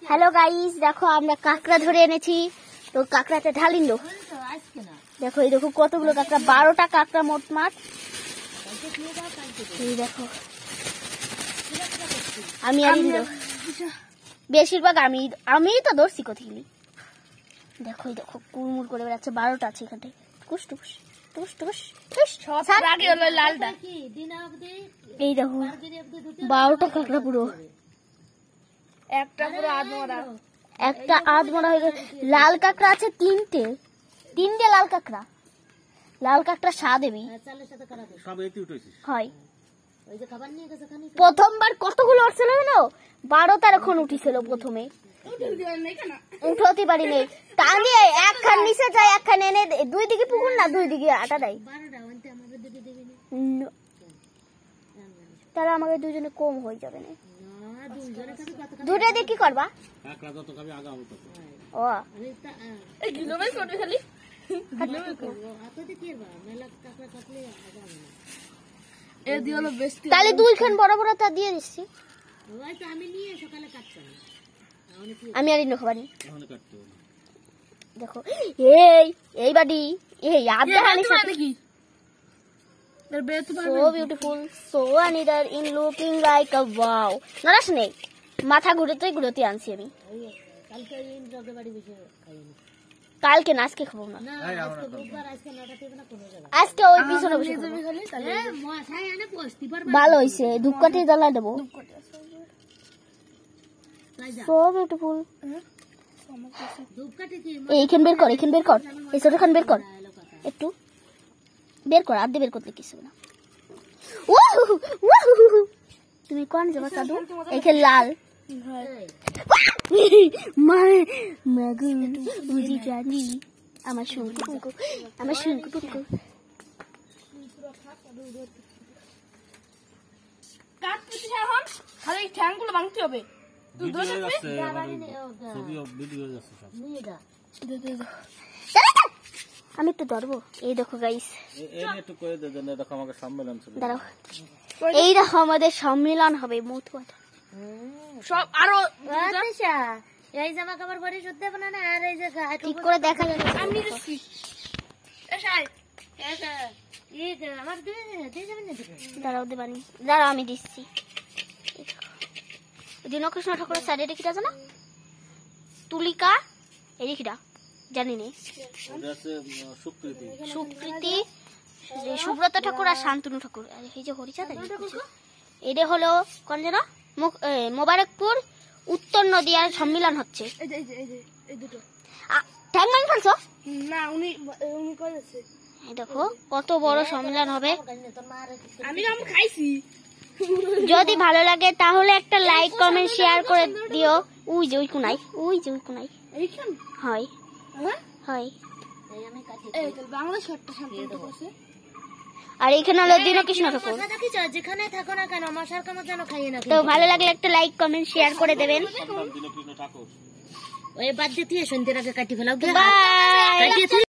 Hello guys, দেখো আমরা কাঁকড়া ধরে এনেছি। তো কাঁকড়াতে ঢালিন লো। দেখো এই দেখো কতগুলো কাঁকড়া, 12টা কাঁকড়া মোট মাঠ। এই দেখো আমি আর বেশিরভাগ আমি তো ধরছি কোথায়। দেখো এই দেখো কুড়মুড় করে বেড়াচ্ছে, 12টা আছে এখানটায়। টুস টুস টুস টুস টুস। এই দেখো 12টা কাঁকড়া, পুরো একটা আধমরা হয়ে গেছে। লাল কাঁকড়া আছে তিনটে লাল কাঁকড়া। লাল কাঁকড়া স্বাদ দেবি হয়। প্রথমবার কতগুলো উঠছিল জানো? 12টার এখন উঠিছিল প্রথমে। উঠতে পারিনি, টানিয়ে একখান নিচে যায়, একখান এনে দুই দিকে পুকুর না, দুই দিকে আটা দেয়। তাহলে আমাকে দুজনে কম হয়ে যাবে না? দুটা দিয়ে কি করবা? ও তাহলে দুইখান বড় বড় তা দিয়ে দিচ্ছি। আমি আর ইন্দ্র খাবানি। দেখো এই বাড়ি so beautiful, so another in looking like a wow. নরাস নেই, মাথা ঘুরতে আনছি আমি। কালকে না, আজকে খাবো না। আজকে ওই পিছনে বসে ভালো হয়েছে, ধূপকাঠি জ্বালা দেবো। so beautiful. এইখান বের কর, এই ছোটখান বের কর, একটু বের কর। আর বের করতে কিছু না। তুমি কোন যাবা সাধু? এইখানে লাল আমার শঙ্কু পুঙ্কু, খালি ঠ্যাংগুলো ভাঙতে হবে। আমি একটু ধরবো। এই দেখো গাইস, দাঁড়াও, এই দেখো আমাদের সম্মেলন হবে। সব আরো এই জামা কাপড় পরে শুতে হবে না, আর এই যে ঠিক করে দেখা যাবে। আমি দিচ্ছি, দাঁড়াও দেবানি, দাঁড়াও আমি দিচ্ছি। দীনকৃষ্ণ ঠাকুরের সাইডে রেখিটা জানা? তুলিকা এই রেখিটা জানি নে, সুকৃতি, সুব্রত ঠাকুর আর শান্তনু ঠাকুর। এই যে হরিচাঁদ, এটা হলো কোন যেন মোবারকপুর উত্তর নদিয়ার সম্মেলন হচ্ছে। ঠ্যাং ভাঙি ফেলছো না? উনি দেখো কত বড় সম্মেলন হবে। আমি খাইছি। যদি ভালো লাগে তাহলে একটা লাইক কমেন্ট শেয়ার করে দিও। ওই যে ওই কোনাই হয় হয়। আর এইখানে হলো দীনকৃষ্ণ ঠাকুর। যেখানে থাকো না কেন মশার কামড় যেন খাইয়ে না। তো ভালো লাগলে একটা লাইক কমেন্ট শেয়ার করে দেবেন। ওই বাদ দিয়ে সন্ধ্যের আগে কাটি ফেলাও। বাই।